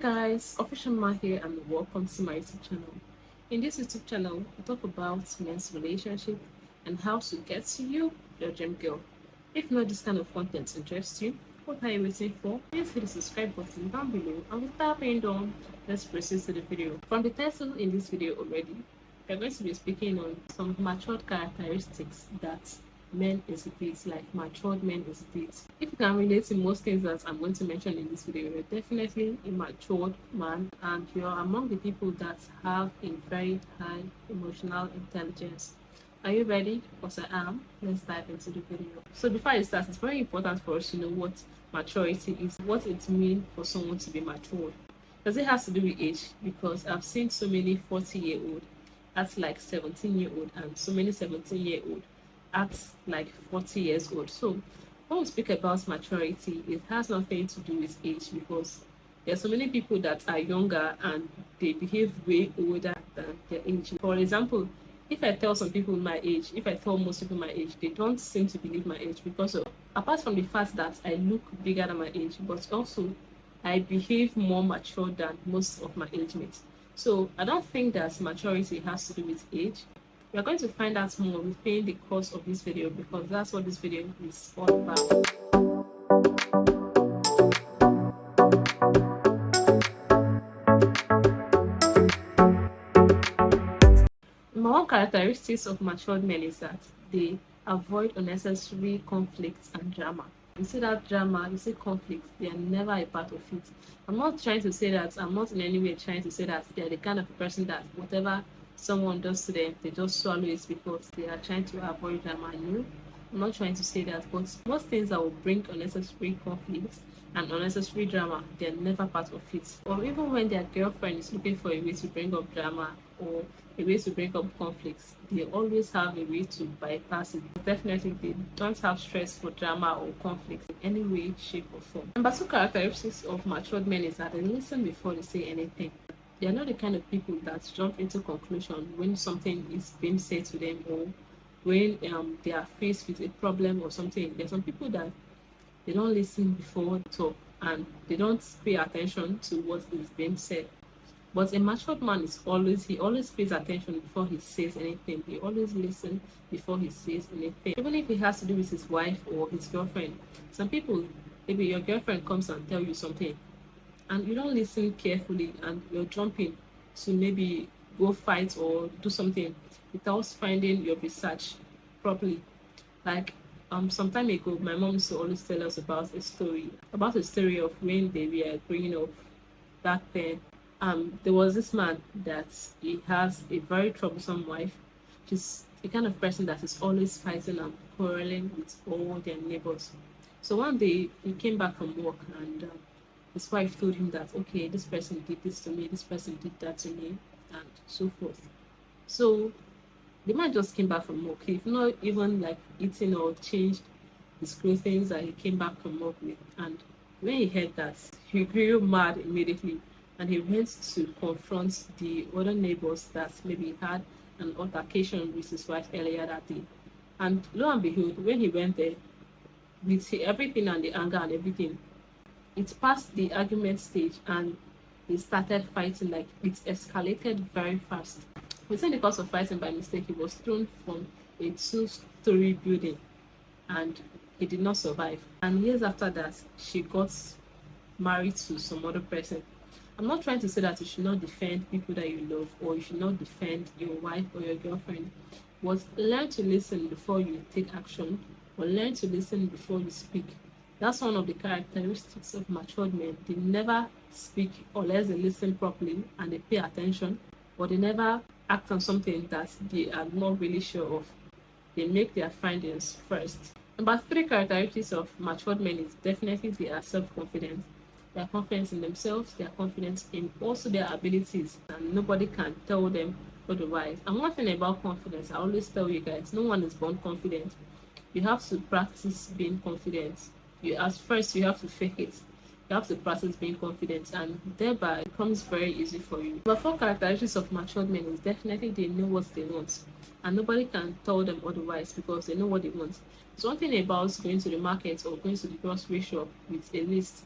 Guys, Official Ma here and welcome to my YouTube channel. In this YouTube channel, we talk about men's relationship and how to get to you, your dream girl. If not this kind of content interests you, what are you waiting for? Please hit the subscribe button down below and without being done, let's proceed to the video. From the title in this video already, we're going to be speaking on some matured characteristics that men exhibit, like matured men exhibit. If you can relate to most things that I'm going to mention in this video, you're definitely a matured man and you're among the people that have a very high emotional intelligence. Are you ready? Because I am. Let's dive into the video. So before I start, it's very important for us to know what maturity is, what it means for someone to be matured. Does it have to do with age? Because I've seen so many 40-year-old act like 17-year-old and so many 17-year-old at like 40 years old. So when we speak about maturity, it has nothing to do with age, because there are so many people that are younger and they behave way older than their age. For example, if I tell some people my age, if I tell most people my age, they don't seem to believe my age, because apart from the fact that I look bigger than my age, but also I behave more mature than most of my age mates. So I don't think that maturity has to do with age. We are going to find out more within the course of this video, because that's what this video is all about. Number one characteristics of matured men is that they avoid unnecessary conflicts and drama. You see that drama, you see conflict, they are never a part of it. I'm not trying to say that, I'm not in any way trying to say that they are the kind of person that whatever someone does to them, they just swallow it because they are trying to avoid drama. No, I'm not trying to say that, but most things that will bring unnecessary conflicts and unnecessary drama, they're never part of it. Or even when their girlfriend is looking for a way to bring up drama or a way to bring up conflicts, they always have a way to bypass it. Definitely, they don't have stress for drama or conflict in any way, shape, or form. Number two characteristics of matured men is that they listen before they say anything. They are not the kind of people that jump into conclusion when something is being said to them, or when they are faced with a problem or something. There are some people that they don't listen before they talk and they don't pay attention to what is being said. But a matured man is always pays attention before he says anything. He always listens before he says anything, even if it has to do with his wife or his girlfriend. Some people, maybe your girlfriend comes and tell you something, and you don't listen carefully and you're jumping to maybe go fight or do something without finding your research properly. Like some time ago, my mom used to always tell us about a story of when they were growing up back then. There was this man that he has a very troublesome wife. She's the kind of person that is always fighting and quarreling with all their neighbors. So one day he came back from work and his wife told him that, okay, this person did this to me, this person did that to me, and so forth. So the man just came back from work. He's not even like eating or changed his clothing that he came back from work with. And when he heard that, he grew mad immediately, and he went to confront the other neighbors that maybe had an altercation with his wife earlier that day. And lo and behold, when he went there, with everything and the anger and everything, it passed the argument stage and they started fighting. Like, it escalated very fast. Within the course of fighting, by mistake, he was thrown from a 2-story building and he did not survive. And years after that, she got married to some other person. I'm not trying to say that you should not defend people that you love, or you should not defend your wife or your girlfriend, but learn to listen before you take action, or learn to listen before you speak. That's one of the characteristics of matured men. They never speak unless they listen properly and they pay attention, or they never act on something that they are not really sure of. They make their findings first. Number three characteristics of matured men is definitely they are self-confident. They are confident in themselves, they are confident in also their abilities, and nobody can tell them otherwise. And one thing about confidence, I always tell you guys, no one is born confident. You have to practice being confident. You have to fake it. You have to practice being confident, and thereby it becomes very easy for you. But four characteristics of matured men is definitely they know what they want, and nobody can tell them otherwise because they know what they want. It's one thing about going to the market or going to the grocery shop with a list.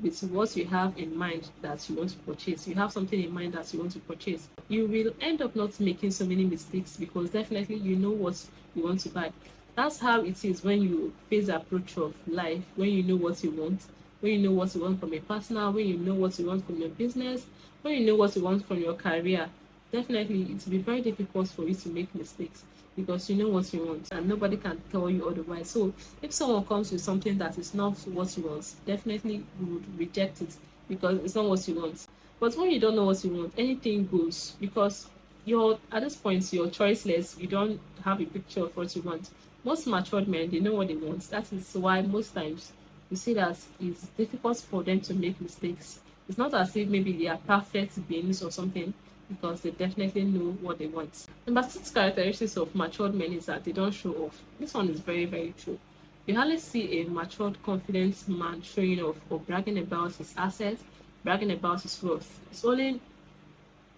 with what you have in mind that you want to purchase. You have something in mind that you want to purchase. You will end up not making so many mistakes because definitely you know what you want to buy. That's how it is when you face the approach of life, when you know what you want, when you know what you want from a partner, when you know what you want from your business, when you know what you want from your career. Definitely it will be very difficult for you to make mistakes because you know what you want and nobody can tell you otherwise. So if someone comes with something that is not what you want, definitely you would reject it because it's not what you want. But when you don't know what you want, anything goes because you're at this point you're choiceless. You don't have a picture of what you want. Most matured men, they know what they want. That is why most times you see that it's difficult for them to make mistakes. It's not as if maybe they are perfect beings or something because they definitely know what they want. Number 6 characteristics of matured men is that they don't show off. This one is very, very true. You hardly see a matured, confident man showing off or bragging about his assets, bragging about his wealth. It's only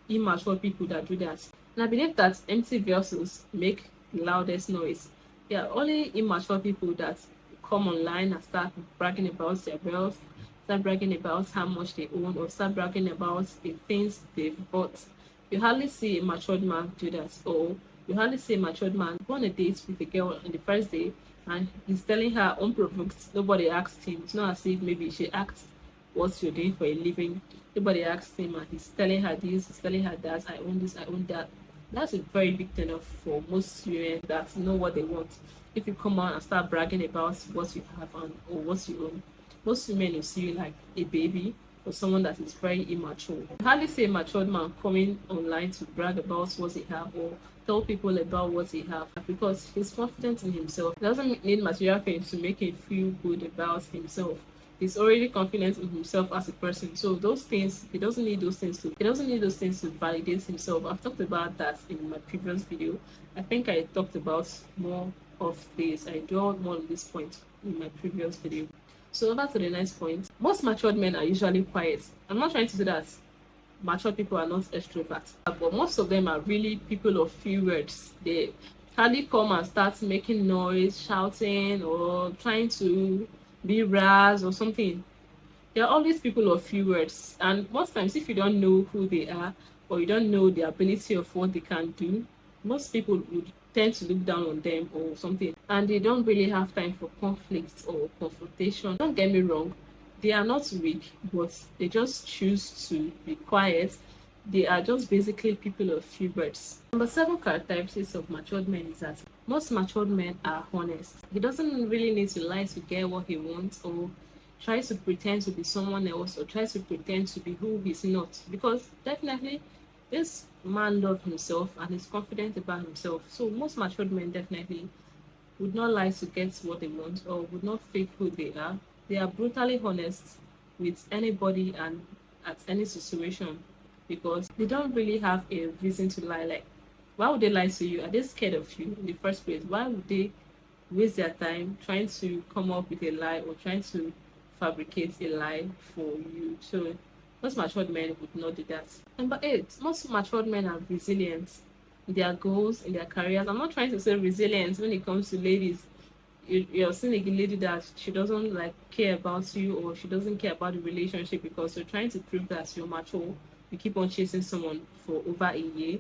immature people that do that. And I believe that empty vessels make the loudest noise. There are only immature people that come online and start bragging about their wealth, start bragging about how much they own, or start bragging about the things they've bought. You hardly see a matured man do that, or you hardly see a matured man go on a date with a girl on the first day and he's telling her unprovoked. Nobody asked him. It's not as if maybe she asked what you're doing for a living. Nobody asked him and he's telling her this, he's telling her that, I own this, I own that. That's a very big turn off for most women that know what they want. If you come out and start bragging about what you have and or what you own, most women will see you like a baby or someone that is very immature. You hardly see a matured man coming online to brag about what he have or tell people about what he have because he's confident in himself. He doesn't need material things to make him feel good about himself. He's already confident in himself as a person. So those things, he doesn't need those things to validate himself. I've talked about that in my previous video. I think I talked about more of this. I dwelled more on this point in my previous video. So over to the next point. Most matured men are usually quiet. I'm not trying to say that mature people are not extroverts, but most of them are really people of few words. They hardly come and start making noise, shouting, or trying to be ras or something. They're always people of few words, and most times if you don't know who they are or you don't know the ability of what they can do, most people would tend to look down on them or something, and they don't really have time for conflict or confrontation. Don't get me wrong, they are not weak, but they just choose to be quiet. They are just basically people of few words. Number 7 characteristics of matured men is that most matured men are honest. He doesn't really need to lie to get what he wants or try to pretend to be someone else or try to pretend to be who he's not, because definitely this man loves himself and is confident about himself. So most matured men definitely would not lie to get what they want or would not fake who they are. They are brutally honest with anybody and at any situation because they don't really have a reason to lie. Like, why would they lie to you? Are they scared of you in the first place? Why would they waste their time trying to come up with a lie or trying to fabricate a lie for you? So most matured men would not do that. Number 8, most matured men are resilient in their goals, in their careers. I'm not trying to say resilience when it comes to ladies. You're seeing a lady that she doesn't like care about you or she doesn't care about the relationship because you're trying to prove that you're mature. You keep on chasing someone for over a year.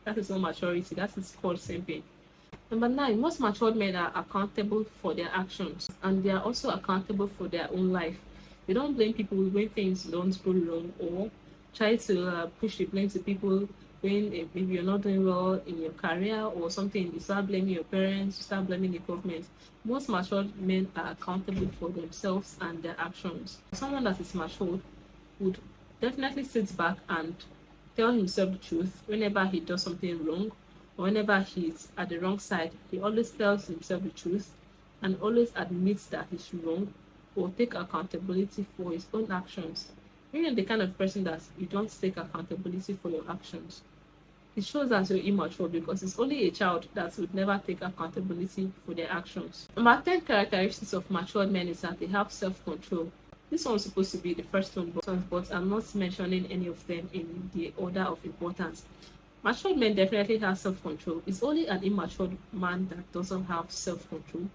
That is not maturity. That is called simping. Number 9, most matured men are accountable for their actions and they are also accountable for their own life. They don't blame people when things don't go wrong or try to push the blame to people when maybe you're not doing well in your career or something. You start blaming your parents, you start blaming the government. Most matured men are accountable for themselves and their actions. Someone that is matured would definitely sit back and tell himself the truth whenever he does something wrong or whenever he's at the wrong side. He always tells himself the truth and always admits that he's wrong or take accountability for his own actions. When you're the kind of person that you don't take accountability for your actions, it shows that you're immature because it's only a child that would never take accountability for their actions. Number 10 characteristics of matured men is that they have self-control. This one's supposed to be the first one, but I'm not mentioning any of them in the order of importance. Matured men definitely have self-control. It's only an immature man that doesn't have self-control,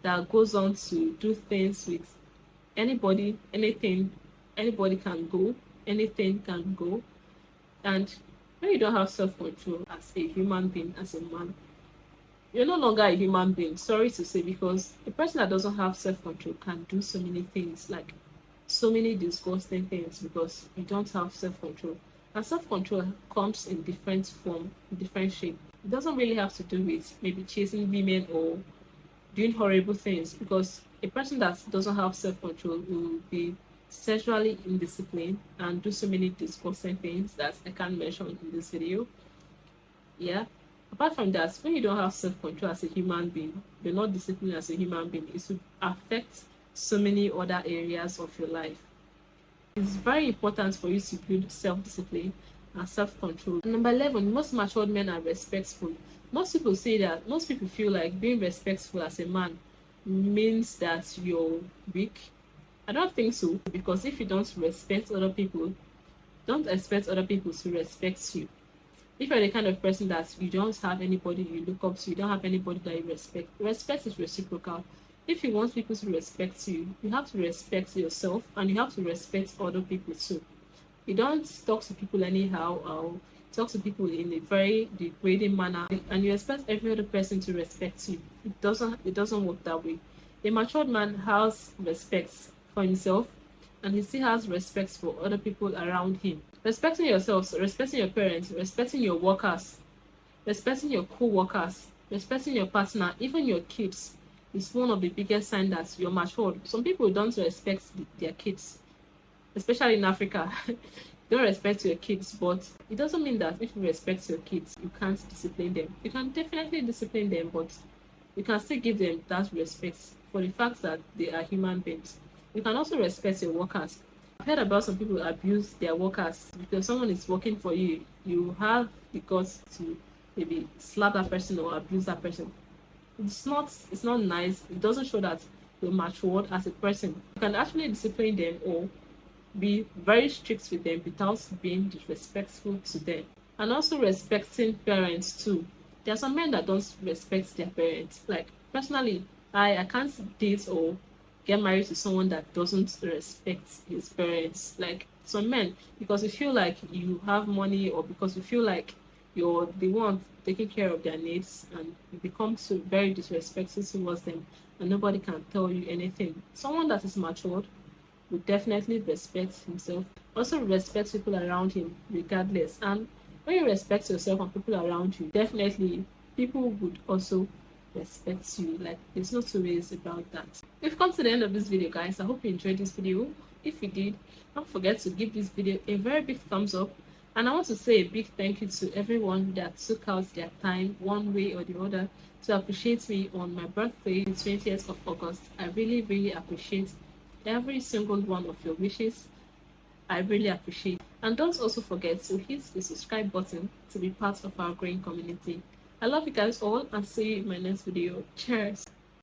that goes on to do things with Anybody, anything, anybody can go, anything can go. And when you don't have self-control as a human being, as a man, you're no longer a human being. Sorry to say, because a person that doesn't have self-control can do so many things, like so many disgusting things, because you don't have self-control. And self-control comes in different form, different shape. It doesn't really have to do with maybe chasing women or doing horrible things, because a person that doesn't have self-control will be sexually indisciplined and do so many disgusting things that I can't mention in this video. Yeah. Apart from that, when you don't have self-control as a human being, you're not disciplined as a human being, it will affect so many other areas of your life. It's very important for you to build self-discipline and self-control. Number 11, most matured men are respectful. Most people say that, most people feel like being respectful as a man means that you're weak. I don't think so, because if you don't respect other people, don't expect other people to respect you. If you're the kind of person that you don't have anybody you look up to, you don't have anybody that you respect, respect is reciprocal. If you want people to respect you, you have to respect yourself, and you have to respect other people too. You don't talk to people anyhow, or talk to people in a very degrading manner, and you expect every other person to respect you. It doesn't work that way. A matured man has respect for himself, and he still has respect for other people around him. Respecting yourself, respecting your parents, respecting your workers, respecting your co-workers, respecting your partner, even your kids, is one of the biggest signs that you're matured. Some people don't respect their kids, especially in Africa. Don't respect your kids, but it doesn't mean that if you respect your kids, you can't discipline them. You can definitely discipline them, but you can still give them that respect for the fact that they are human beings. You can also respect your workers. I've heard about some people abuse their workers. Because someone is working for you, you have the guts to maybe slap that person or abuse that person. It's not nice. It doesn't show that you're matured as a person. You can actually discipline them or be very strict with them without being disrespectful to them. And also respecting parents too. There are some men that don't respect their parents. Like personally, I can't date or get married to someone that doesn't respect his parents. Like some men, because you feel like you have money, or because you feel like you're the one taking care of their needs, and you become so very disrespectful towards them, and nobody can tell you anything. Someone that is matured will definitely respect himself, also respect people around him regardless. And when you respect yourself and people around you, definitely people would also respect you. Like there's no two ways about that. We've come to the end of this video, guys. I hope you enjoyed this video. If you did, don't forget to give this video a very big thumbs up. And I want to say a big thank you to everyone that took out their time one way or the other to appreciate me on my birthday, the 20th of August. I really appreciate every single one of your wishes. I really appreciate. And don't also forget to hit the subscribe button to be part of our growing community. I love you guys all, and see you in my next video. Cheers.